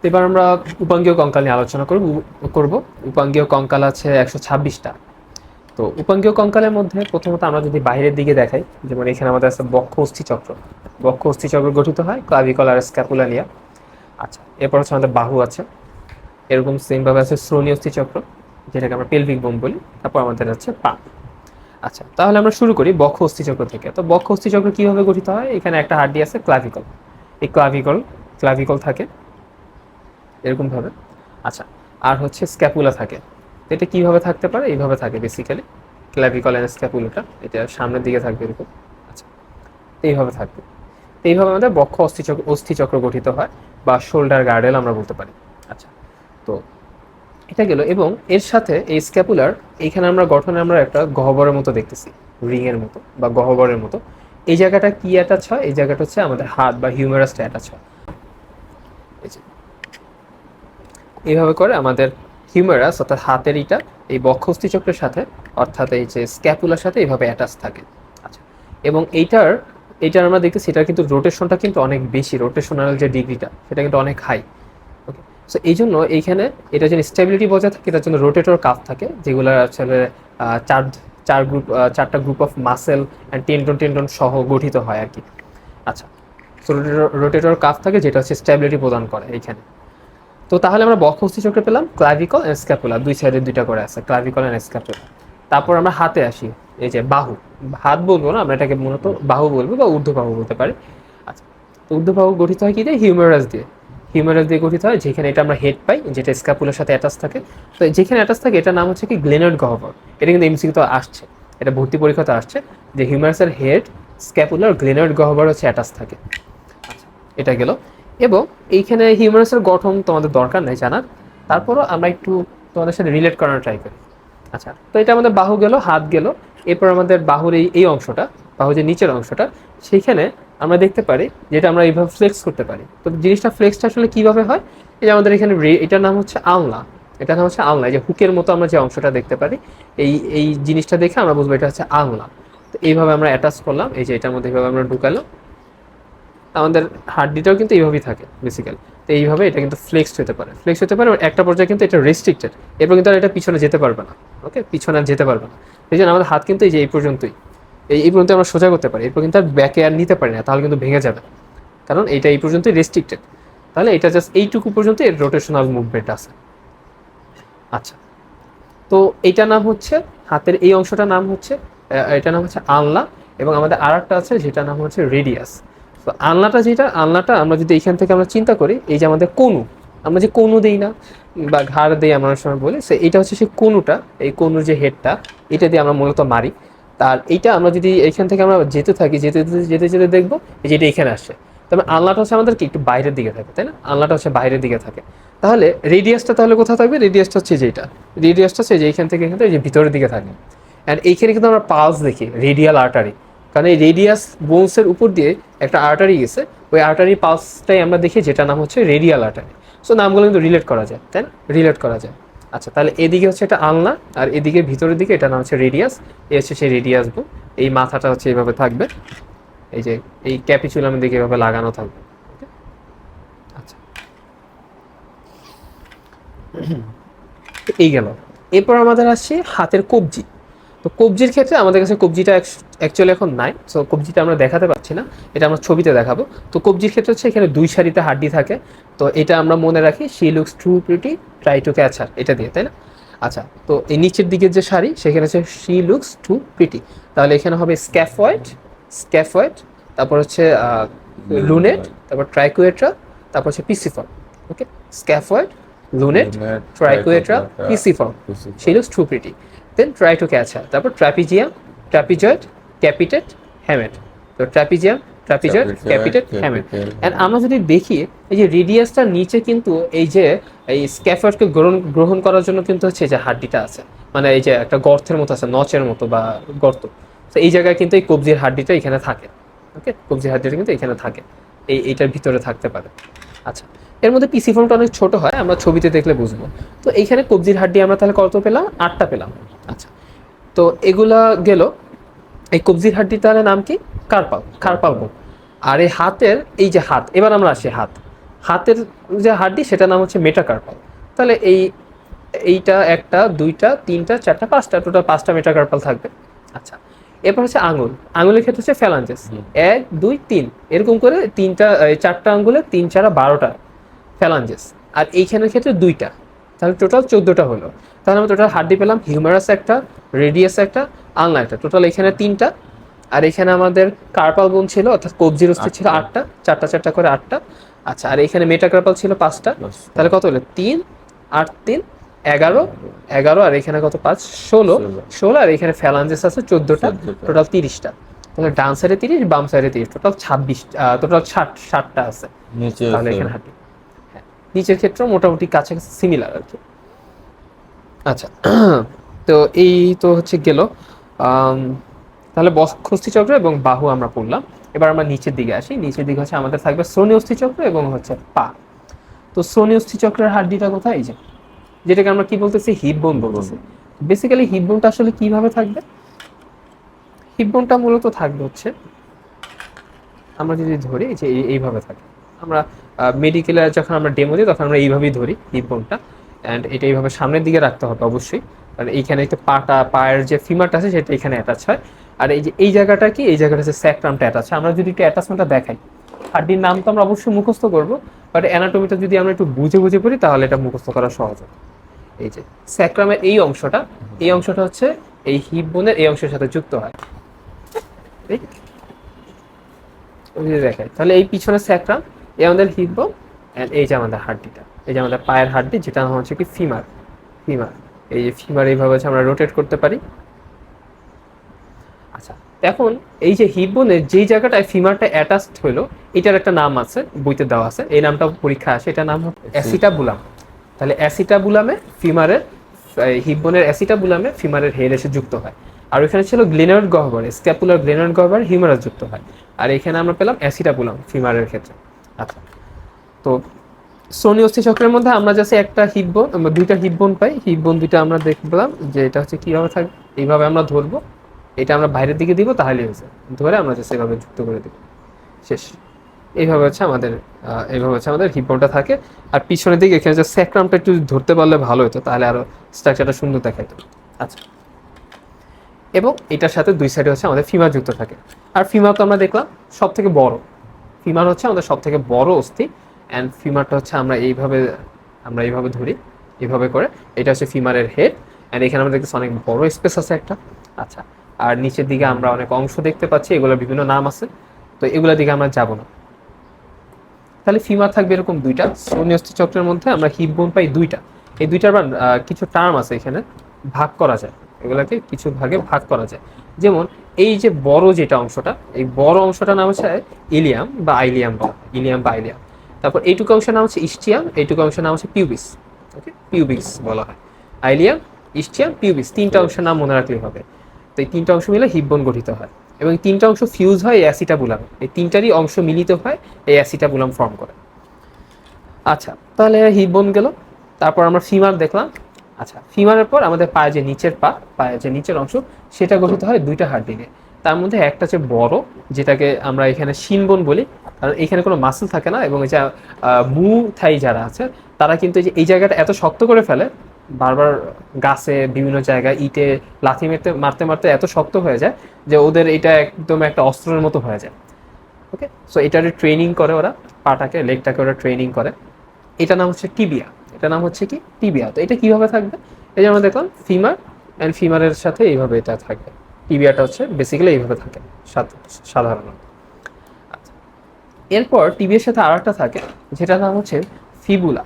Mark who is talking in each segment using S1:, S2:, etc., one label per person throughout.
S1: এবার আমরা উপাঙ্গীয় কঙ্কাল নিয়ে আলোচনা করব। উপাঙ্গীয় কঙ্কাল আছে 126টা। তো উপাঙ্গীয় কঙ্কালের মধ্যে প্রথমত আমরা যদি বাইরের দিকে দেখাই, যেমন এখানে আমাদের আছে বক্ষ অস্থিচক্র। বক্ষ অস্থিচক্র গঠিত হয় ক্লাভিকল আর স্ক্যাপুলা নিয়ে। আচ্ছা, এরপর হচ্ছে আমাদের বাহু আছে, এরকম সেমভাবে আছে শ্রোণী অস্থিচক্র, যেটাকে আমরা পেলভিক বোন বলি। তারপর আমাদের আছে পা। আচ্ছা, তাহলে আমরা শুরু করি বক্ষ অস্থিচক্র থেকে। তো বক্ষ অস্থিচক্র কিভাবে গঠিত হয়? এখানে একটা হাড্ডি আছে ক্লাভিকল। এই ক্লাভিকল থাকে এরকম ভাবে। আচ্ছা, আর হচ্ছে স্ক্যাপুলা থাকে। এটা কিভাবে থাকতে পারে? এইভাবে থাকে বেসিক্যালি, ক্লাভিকল এন্ড স্ক্যাপুলাটা এটা সামনের দিকে থাকবে এরকম। আচ্ছা, এইভাবে থাকবে। এইভাবে আমাদের বক্ষ অস্থিচক্র গঠিত হয়, বা শোল্ডার গার্ডেল আমরা বলতে পারি। আচ্ছা, তো এটা গেল। এবং এর সাথে এই স্ক্যাপুলার এইখানে আমরা গঠনে আমরা একটা গহ্বরের মতো দেখতেছি, রিং এর মতো বা গহ্বরের মতো। এই জায়গাটা কি অ্যাটাচ হয়? এই জায়গাটা হচ্ছে আমাদের হাত বা হিউমেরাসটা অ্যাটাচ হয়। এইভাবে করে আমাদের হিউমেরাস অর্থাৎ হাতের ইটা এই বক্ষ অস্থিচক্রের সাথে, অর্থাৎ এই যে স্ক্যাপুলার সাথে এইভাবে অ্যাটাচ থাকে। আচ্ছা, এবং এইটার আমরা দেখতেছি এটার কিন্তু রোটেশনটা কিন্তু অনেক বেশি, রোটেশনাল যে ডিগ্রিটা সেটা কিন্তু অনেক হাই। ওকে, সো এই জন্য এইখানে এটা যেন স্টেবিলিটি বজায় থাকে, এটার জন্য রোটেটর কাফ থাকে, যেগুলো আসলে চার চারটা group of muscle and tendon সহ গঠিত হয় আর কি। আচ্ছা, সো রোটেটর কাফ থাকে যেটা হচ্ছে স্টেবিলিটি প্রদান করে এইখানে। তো তাহলে আমরা বক্ষ অস্থিচক্র পেলাম, ক্লাভিকল এন্ড স্ক্যাপুলা, দুই সাইডে দুইটা করে আছে ক্লাভিকল এন্ড স্ক্যাপুলা। তারপর আমরা হাতে আসি, এই যে বাহু। হাত বলবো না, আমরা এটাকে মূলত বাহু বলবো বা ঊর্ধ্ববাহু বলতে পারি। আচ্ছা, তো ঊর্ধ্ববাহু গঠিত হয় কি দিয়ে? হিউমেরাস দিয়ে। হিউমেরাস দিয়ে গঠিত হয়, যেখানে এটা আমরা হেড পাই, যেটা স্ক্যাপুলার সাথে অ্যাটাচ থাকে। তো যেখানে অ্যাটাচ থাকে এটার নাম হচ্ছে কি গ্লেনার্ড গহ্বর। এটা কিন্তু এমসিকিউতে আসছে, এটা ভর্তি পরীক্ষাতে আসছে, যে হিউমেরাসের হেড, স্ক্যাপুলার, গ্লেনার্ড গহ্বর হচ্ছে অ্যাটাচ থাকে। আচ্ছা, এটা গেল। এবং এইখানে হিউমারাসের গঠন তোমাদের দরকার নেই জানার, তারপরও আমরা একটু তোমাদের সাথে রিলেট করার ট্রাই করি। আচ্ছা, তো এটা আমাদের বাহু গেল, হাত গেল। এরপর আমাদের বাহুর এই অংশটা, বাহু যে নিচের অংশটা, সেইখানে আমরা দেখতে পারি যেটা আমরা এইভাবে ফ্লেক্স করতে পারি। তো জিনিসটা ফ্লেক্সটা আসলে কিভাবে হয়? এই যে আমাদের এখানে এটার নাম হচ্ছে আলনা। এটার নাম হচ্ছে আলনা। এই যে হুকের মতো আমরা যে অংশটা দেখতে পারি, এই এই জিনিসটা দেখে আমরা বুঝবো এটা হচ্ছে আলনা। তো এইভাবে আমরা অ্যাটাচ করলাম, এই যে এটার মধ্যে এইভাবে আমরা ঢুকালাম। আমাদের হাড্ডিটাও কিন্তু এইভাবেই থাকে বেসিক্যালি। তো এইভাবে এটা কিন্তু ফ্লেক্সড হতে পারে, একটা পর্যায়ে কিন্তু এটা রেস্ট্রিক্টেড। এরপর কিন্তু আর এটা পিছনে যেতে পারবে না। ওকে, পিছনে আর যেতে পারবে না। এই জন্য আমাদের হাত কিন্তু এই যে এই পর্যন্তই, এই পর্যন্ত আমরা সোজা করতে পারি, এরপর কিন্তু আর ব্যাকে আর নিতে পারি না, তাহলে কিন্তু ভেঙে যাবে, কারণ এটা এই পর্যন্তই রেস্ট্রিক্টেড। তাহলে এটা জাস্ট এইটুকু পর্যন্ত এর রোটেশনাল মুভমেন্ট আছে। আচ্ছা, তো এইটার নাম হচ্ছে, হাতের এই অংশটার নাম হচ্ছে, এটার নাম হচ্ছে আলনা। এবং আমাদের আর একটা আছে যেটার নাম হচ্ছে রেডিয়াস। তো আলনাটা আমরা যদি এইখান থেকে আমরা চিন্তা করি, এই যে আমাদের কনু, আমরা যে কনু দিই না বা ঘাড় দিই আমরা অনেক সময় বলি, সে এটা হচ্ছে সেই কনুটা, এই কনুর যে হেডটা, এটা দিয়ে আমরা মূলত মারি। তার এইটা আমরা যদি এইখান থেকে আমরা যেতে থাকি, যেতে যেতে যেতে যেতে দেখবো এই যেটা এখানে আসছে। তবে আলনাটা হচ্ছে আমাদের কি একটু বাইরের দিকে থাকে, তাই না? আলনাটা হচ্ছে বাইরের দিকে থাকে। তাহলে রেডিয়াসটা তাহলে কোথায় থাকবে? রেডিয়াসটা হচ্ছে যেটা, রেডিয়াসটা হচ্ছে যে এইখান থেকে এখান থেকে যে ভিতরের দিকে থাকে। অ্যান্ড এইখানে কিন্তু আমরা পালস দেখি, রেডিয়াল আর্টারি। কারণ এই রেডিয়াস বোনসের উপর দিয়ে একটা আর্টারি গেছে, ওই আর্টারি পালসটাই আমরা দেখি, যেটা নাম হচ্ছে রেডিয়াল আর্টারি। সো নামগুলো কিন্তু রিলেট করা যায়, তাই না? রিলেট করা যায়। আচ্ছা, তাহলে এদিকে হচ্ছে এটা আলনা, আর এদিকে ভিতরের দিকে এটা নাম হচ্ছে রেডিয়াস। এই হচ্ছে সেই রেডিয়াস বোন। এই মাথাটা হচ্ছে এইভাবে থাকবে, এই যে এই ক্যাপিচুলামের দিকে এভাবে লাগানো থাকবে। আচ্ছা, এই গেল। এরপর আমাদের আসছে হাতের কবজি। তো কবজির ক্ষেত্রে আমাদের কাছে কবজিটা অ্যাকচুয়ালি এখন নাই, সো কবজিটা আমরা দেখাতে পারছি না, এটা আমরা ছবিতে দেখাবো। তো কবজির ক্ষেত্রে হচ্ছে এখানে দুই সারিতে হাড্ডি থাকে। তো এটা আমরা মনে রাখি, she looks too pretty, try to catch her, এটা দিয়ে, তাই না? আচ্ছা, তো এই নিচের দিকের যে শাড়ি, সেখানে হচ্ছে শি লুকস টু প্রিটি। তাহলে এখানে হবে স্ক্যাফয়েড, তারপর হচ্ছে লুনেট, তারপর ট্রাইকুয়েট্রা, তারপর হচ্ছে pisiform. Okay, scaphoid, lunate, triquetra, pisiform, she looks too pretty. Then try to catch her, তারপর ট্র্যাপিজিয়াম, ট্র্যাপিজয়েড, ক্যাপিটেট, হ্যামেট। তো trapezium, trapezoid, capitate, hamate. And আমরা যদি দেখি, এই যে রেডিয়াসটার নিচে কিন্তু এই যে এই স্ক্যাফয়েডকে গ্রহণ করার জন্য কিন্তু হচ্ছে যে হাড্ডিটা আছে, মানে এই যে একটা গর্তের মতো আছে, নচের মতো বা গর্ত। তো এই জায়গায় কিন্তু এই কবজির হাড্ডিটা এখানে থাকে। ওকে, কবজির হাড্ডিটা কিন্তু এখানে থাকে, এইটার ভিতরে থাকতে পারে। আচ্ছা, এর মধ্যে পিসিফর্মটা অনেক ছোট হয়, আমরা ছবিতে দেখলে বুঝবো। তো এইখানে কবজির হাড্ডি আমরা তাহলে কত পেলাম? 8টা পেলাম। আচ্ছা, তো এগুলা গেল। এই কবজির হাড্ডির তাহলে নাম কি? কার্পাল বোন। আর এই হাতের এই যে হাত, এবার আমরা আসি হাতের যে হাড্ডি সেটার নাম হচ্ছে মেটাকার্পাল। তাহলে এইটা একটা, দুইটা, তিনটা, চারটা, পাঁচটা, টোটাল পাঁচটা মেটাকার্পাল থাকবে। আচ্ছা, এরপর হচ্ছে আঙুল। আঙুলের ক্ষেত্রে হচ্ছে ফ্যালাঞ্জেস, 1 2 3 এরকম করে তিনটা, চারটা আঙ্গুলে 3 4 12টা ফ্যালাঞ্জেস। আর এইখানের ক্ষেত্রে দুইটা, তাহলে টোটাল 14টা হলো। তাহলে আমরা টোটাল হাড্ডি পেলাম, হিউমারাস একটা, রেডিয়াস একটা, আলনা একটা, টোটাল এখানে 3টা। আর এখানে আমাদের কার্পাল বোন ছিল, অর্থাৎ কবজির অস্থি ছিল 8টা, চারটা চারটা করে 8টা। আচ্ছা, আর এখানে মেটাকার্পাল ছিল 5টা। তাহলে কত হলো? 3 8 3 11, 11 আর এখানে কত? 5 16, 16 আর এখানে ফ্যালাঞ্জেস আছে 14টা, টোটাল 30টা। তাহলে ডান সাইডে 30, বাম সাইডে 30, টোটাল 26, টোটাল 60টা আছে। তাহলে এখানে হাড্ডি, হ্যাঁ, নিচের ক্ষেত্রেও মোটামুটি কাছাকাছি সিমিলার আর কি। আচ্ছা, তো এই তো হচ্ছে গেল। তাহলে বক্ষস্থিচক্র এবং বাহু আমরা পড়লাম। এবার আমরা নিচের দিকে আসি। নিচের দিকে হচ্ছে আমাদের থাকবে শ্রোণী অস্থিচক্র এবং হচ্ছে পা। তো শ্রোণী অস্থিচক্রের হাড্ডিটা কোথায়? এই যে, যেটাকে আমরা কি বলতেছি? হিপ বোন বলতেছি। বেসিক্যালি হিপ বোনটা আসলে কিভাবে থাকবে? হিপ বোনটা মূলত থাকবে হচ্ছে, আমরা যদি ধরি যে এইভাবে থাকে, আমরা মেডিকেলে যখন আমরা ডেমো দিই তখন আমরা এইভাবেই ধরি হিপ বোনটা। অ্যান্ড এটা এইভাবে সামনের দিকে রাখতে হবে অবশ্যই, কারণ এইখানে একটা পায়ের যে ফিমারটা আছে সেটা এখানে অ্যাটাচ হয়। আর এই যে এই জায়গাটা কি? এই জায়গাটা হচ্ছে স্যাক্রামটা অ্যাটাচ হয়। আমরা যদি একটু অ্যাটাচমেন্টটা দেখাই, হাড্ডির নাম তো আমরা অবশ্যই মুখস্থ করবো, বাট অ্যানাটমিটা যদি আমরা একটু বুঝে বুঝে পড়ি তাহলে এটা মুখস্থ করা সহজ হবে। এই যে স্যাক্রামের এই অংশটা, এই অংশটা হচ্ছে এই হিপ বোনের এই অংশের সাথে যুক্ত হয়। দেখাই তাহলে এই পিছনে স্যাক্রাম, এই আমাদের হিপ বোন, এন্ড এই যে আমাদের হাড্ডিটা, এই যে আমাদের পায়ের হাড্ডি, যেটা নাম হচ্ছে কি ফিমার। ফিমার, এই যে ফিমার এইভাবে হচ্ছে আমরা রোটেট করতে পারি। আচ্ছা, এখন এই যে হিপ বোনের যেই জায়গাটায় ফিমারটা অ্যাটাচড হলো, এটার একটা নাম আছে, বইতে দেওয়া আছে, এই নামটা পরীক্ষা আসে, এটার নাম হচ্ছে অ্যাসিটাবুলাম। তাহলে অ্যাসিটাবুলামে ফিমারের, হিপ বোনের অ্যাসিটাবুলামে ফিমারের হেড এসে যুক্ত হয়। আর ওইখানে ছিল গ্লেনয়েড গহ্বর, স্ক্যাপুলার গ্লেনয়েড গহ্বর হিউমারাস যুক্ত হয়। আর এখানে আমরা পেলাম অ্যাসিটাবুলাম ফিমারের ক্ষেত্রে। আচ্ছা, তো শ্রোণী অস্থিচক্রের মধ্যে আমরা জাস্ট একটা হিপ বোন, আমরা দুইটা হিপ বোন পাই। হিপ বোন দুইটা আমরা দেখলাম যে এটা হচ্ছে কিভাবে থাকবে, এইভাবে আমরা ধরবো, এটা আমরা বাইরের দিকে দিব, তাহলেই হয়েছে, ধরে আমরা জাস্ট এভাবে যুক্ত করে দিব, শেষ। এইভাবে হচ্ছে আমাদের, এইভাবে হচ্ছে আমাদের হিপ বোনটা থাকে। আর পিছনের দিকে এখানে যে স্যাক্রামটা একটু ধরতে পারলে ভালো হতো, তাহলে আরো স্ট্রাকচারটা সুন্দর দেখাইতো। আচ্ছা, এবং এটার সাথে দুই সাইডে হচ্ছে আমাদের ফিমার যুক্ত থাকে। আর ফিমার তো আমরা দেখলাম সব থেকে বড়, ফিমার হচ্ছে আমাদের সব থেকে বড় অস্থি। অ্যান্ড ফিমারটা হচ্ছে আমরা এইভাবে ধরি, এইভাবে করে, এটা হচ্ছে ফিমারের হেড। অ্যান্ড এখানে আমরা দেখতেছি অনেক বড় স্পেস আছে একটা। আচ্ছা, আর নিচের দিকে আমরা অনেক অংশ দেখতে পাচ্ছি, এগুলোর বিভিন্ন নাম আছে, তো এগুলোর দিকে আমরা যাব না। তাহলে ফিমার থাকবে এরকম দুইটা। শ্রোণী অস্থিচক্রের মধ্যে আমরা হিপ বোন পাই দুইটা। এই দুইটার আবার কিছু টার্ম আছে, এখানে ভাগ করা যায়, এগুলাকে কিছু ভাগে ভাগ করা যায়। যেমন এই যে বড় যেটা অংশটা, এই বড় অংশটার নাম হচ্ছে ইলিয়াম বা আইলিয়াম, ইলিয়াম বা আইলিয়াম। তারপর এইটুকু অংশের নাম হচ্ছে ইস্টিয়াম, এইটুকু অংশের নাম হচ্ছে পিউবিস। ওকে, পিউবিক্স বলা হয়। আইলিয়াম, ইস্টিয়াম, পিউবিস, তিনটা অংশের নাম মনে রাখলেই হবে। তো এই তিনটা অংশ মিলে হিপ বোন গঠিত হয়, এবং তিনটা অংশ ফিউজ হয় এই অ্যাসিটাবুলাম, এই তিনটারই অংশ মিলিত হয় এই অ্যাসিটাবুলাম ফর্ম করে। আচ্ছা, তাহলে হিপ বোন গেল। তারপর আমরা ফিমার দেখলাম। আচ্ছা, ফিমারের পর আমাদের পায়ের যে নিচের পায়ের যে নিচের অংশ, সেটা গঠিত হয় দুইটা হাড্ডি নিয়ে। তার মধ্যে একটা হচ্ছে বড়, যেটাকে আমরা এখানে শিনবোন বলি, কারণ এখানে কোনো মাসল থাকে না, এবং এই যে মু থাই যারা আছে তারা কিন্তু এই জায়গাটা এত শক্ত করে ফেলে, বারবার গাছে বিভিন্ন জায়গায় ইটে লাথি মারতে মারতে মারতে এত শক্ত হয়ে যায় যে ওদের এটা একদম একটা অস্ত্রের মতো হয়ে যায়। ওকে, সো এটার ট্রেনিং করে ওরা, পাটাকে, লেগটাকে ওরা ট্রেনিং করে। এটা নাম হচ্ছে টিবিয়া, এটা নাম হচ্ছে কি টিবিয়া। তো এটা কিভাবে থাকবে? এই যে আমরা দেখলাম ফিমার অ্যান্ড ফিমারের সাথে এইভাবে এটা থাকবে। টিবিয়াটা হচ্ছে বেসিক্যালি এইভাবে থাকে সাধারণত। আচ্ছা, এরপর টিবিয়ার সাথে আর একটা থাকে, যেটা নাম হচ্ছে ফিবুলা,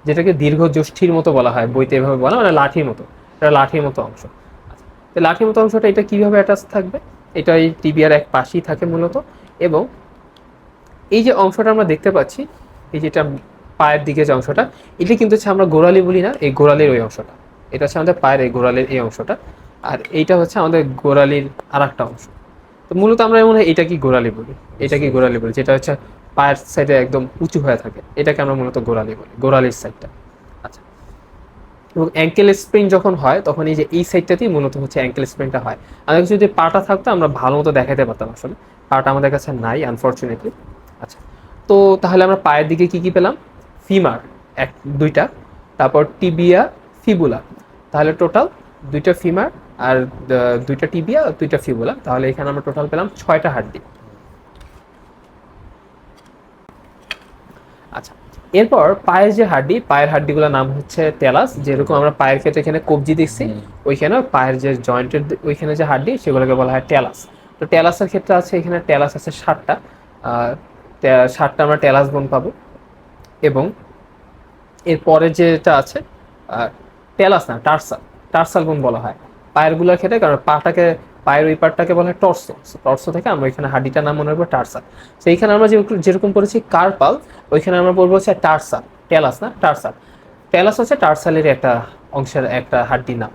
S1: যেটাকে দীর্ঘ যষ্ঠির মতো বলা হয়, বইতে এভাবে বলা, মানে লাঠির মতো, এটা লাঠির মতো অংশ। আচ্ছা, তো লাঠির মতো অংশটা এটা কিভাবে অ্যাটাচ থাকবে? এটা এই টিবিয়ার এক পাশেই থাকে মূলত। এবং এই যে অংশটা আমরা দেখতে পাচ্ছি, এই যেটা পায়ের দিকে যে অংশটা, এটা কিন্তু হচ্ছে আমরা গোড়ালি বলি না, এই গোড়ালির ওই অংশটা, এটা হচ্ছে আমাদের পায়ের এই গোড়ালির এই অংশটা। আর এইটা হচ্ছে আমাদের গোড়ালির আর একটা অংশ। তো মূলত আমরা মনে হয় এটা কি গোড়ালি বলি, এটা কি গোড়ালি বলি, যেটা হচ্ছে পায়ের সাইডে একদম উঁচু হয়ে থাকে, এটাকে আমরা মূলত গোড়ালি বলি, গোড়ালির সাইডটা। আচ্ছা, এবং অ্যাঙ্কেল স্প্রিং যখন হয় তখন এই যে এই সাইডটাতেই মূলত হচ্ছে অ্যাঙ্কেল স্প্রিংটা হয়। আমাদের কাছে যদি পাটা থাকতো আমরা ভালো মতো দেখাতে পারতাম, আসলে পাটা আমাদের কাছে নাই আনফর্চুনেটলি। আচ্ছা, তো তাহলে আমরা পায়ের দিকে কি কি পেলাম? ফিমার এক দুইটা, তারপর টিবিয়া, ফিবুলা, তাহলে টোটাল দুইটা ফিমার আর দুইটা টিবিয়া আর দুইটা ফিবুলা, তাহলে এখানে আমরা টোটাল পেলাম 6টা হাড্ডি। আচ্ছা, এরপর পায়ের যে হাড্ডি, পায়ের হাড্ডিগুলোর নাম হচ্ছে টেলাস। যেরকম আমরা পায়ের ক্ষেত্রে এখানে কবজি দেখছি, ওইখানে পায়ের যে জয়েন্টের ওইখানে যে হাড্ডি সেগুলোকে বলা হয় টেলাস। তো টেলাসের ক্ষেত্রে আছে, এখানে টেলাস আছে 7টা, 7টা আমরা টেলাস বোন পাবো। এবং এরপরে যেটা আছে টেলাস না, টার্সাল, টার্সাল বোন বলা হয় পায়েরগুলোর ক্ষেত্রে, কারণ পাটাকে, পায়ের ওই পার্টটাকে বলা হয় টর্সো। টর্সো থেকে আমরা এখানে হাড্ডিটার নাম মনে রাখবো টার্সাল। তো এইখানে আমরা যেরকম পড়েছি কার্পাল, ওইখানে আমরা বলবো হচ্ছে টার্সাল, টেলাস না টার্সাল। টেলাস হচ্ছে টার্সালের একটা অংশের একটা হাড্ডির নাম।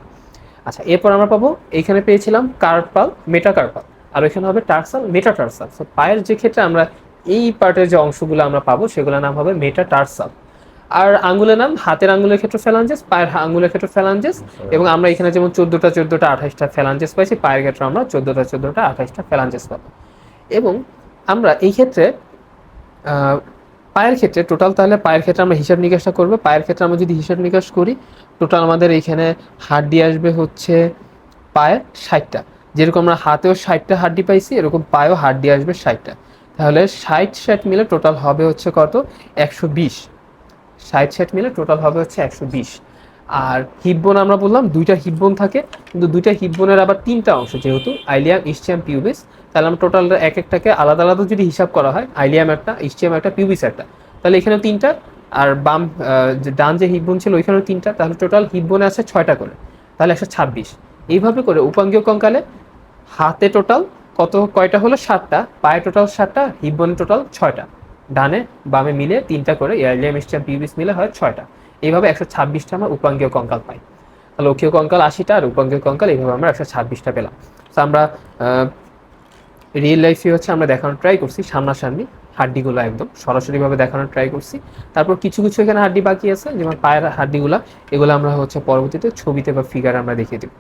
S1: আচ্ছা, এরপর আমরা পাবো, এইখানে পেয়েছিলাম কার্পাল, মেটাকার্পাল, আর ওইখানে হবে টার্সাল, মেটাটার্সাল। সো পায়ের যে ক্ষেত্রে আমরা এই পার্টের যে অংশগুলো আমরা পাবো সেগুলোর নাম হবে মেটাটার্সাল। আর আঙ্গুলের নাম, হাতের আঙ্গুলের ক্ষেত্রে ফ্যালাঞ্জেস, পায়ের আঙ্গুলের ক্ষেত্রে ফ্যালাঞ্জেস। এবং আমরা এখানে যেমন 14টা 28টা ফ্যালাঞ্জেস পাইছি, পায়ের ক্ষেত্রে আমরা 14টা 28টা ফ্যালাঞ্জেস পাবো। এবং আমরা এই ক্ষেত্রে পায়ের ক্ষেত্রে টোটাল, তাহলে পায়ের ক্ষেত্রে আমরা হিসাব নিকাশটা করবো। পায়ের ক্ষেত্রে আমরা যদি হিসাব নিকাশ করি, টোটাল আমাদের এইখানে হাড্ডি আসবে হচ্ছে পায়ে 60টা। যেরকম আমরা হাতেও 60টা হাড্ডি পাইছি, এরকম পায়েও হাড্ডি আসবে 60টা। তাহলে 60 মিলে টোটাল হবে হচ্ছে কত? 120। 60 মিলে টোটাল হবে হচ্ছে 120। আর হিপবোন আমরা বললাম দুইটা হিপবোন থাকে, কিন্তু দুইটা হিপবোনের আবার 3টা অংশ, যেহেতু আইলিয়াম, ইসচিয়াম, পিউবিস। তাহলে আমরা টোটাল এক একটাকে আলাদা আলাদা যদি হিসাব করা হয়, আইলিয়াম একটা, ইসচিয়াম একটা, পিউবিস একটা, তাহলে এখানেও 3টা। আর বাম ডান যে হিপবোন ছিল ওইখানেও 3টা, তাহলে টোটাল হিপবোনে আছে 6টা করে, তাহলে 126। এইভাবে করে উপাঙ্গীয় কঙ্কালে হাতে টোটাল কয়টা হলো? 7টা, পায়ে টোটাল 7টা, হিপবোনে টোটাল 6টা, ডানে বামে মিলে 3টা করে, এয়ারলিয়াম, ইসচিয়াম, পিউবিস মিলে হয় 6টা। এইভাবে 126টা আমরা উপাঙ্গীয় কঙ্কাল পাই। তাহলে অক্ষীয় কঙ্কাল 80টা আর উপাঙ্গীয় কঙ্কাল এইভাবে আমরা 126টা পেলাম। তো আমরা রিয়েল লাইফে হচ্ছে আমরা দেখানোর ট্রাই করছি সামনাসামনি হাড্ডিগুলো একদম সরাসরিভাবে দেখানোর ট্রাই করছি। তারপর কিছু কিছু এখানে হাড্ডি বাকি আছে, যেমন পায়ের হাড্ডিগুলো, এগুলো আমরা হচ্ছে পরবর্তীতে ছবিতে বা ফিগারে আমরা দেখিয়ে দেব।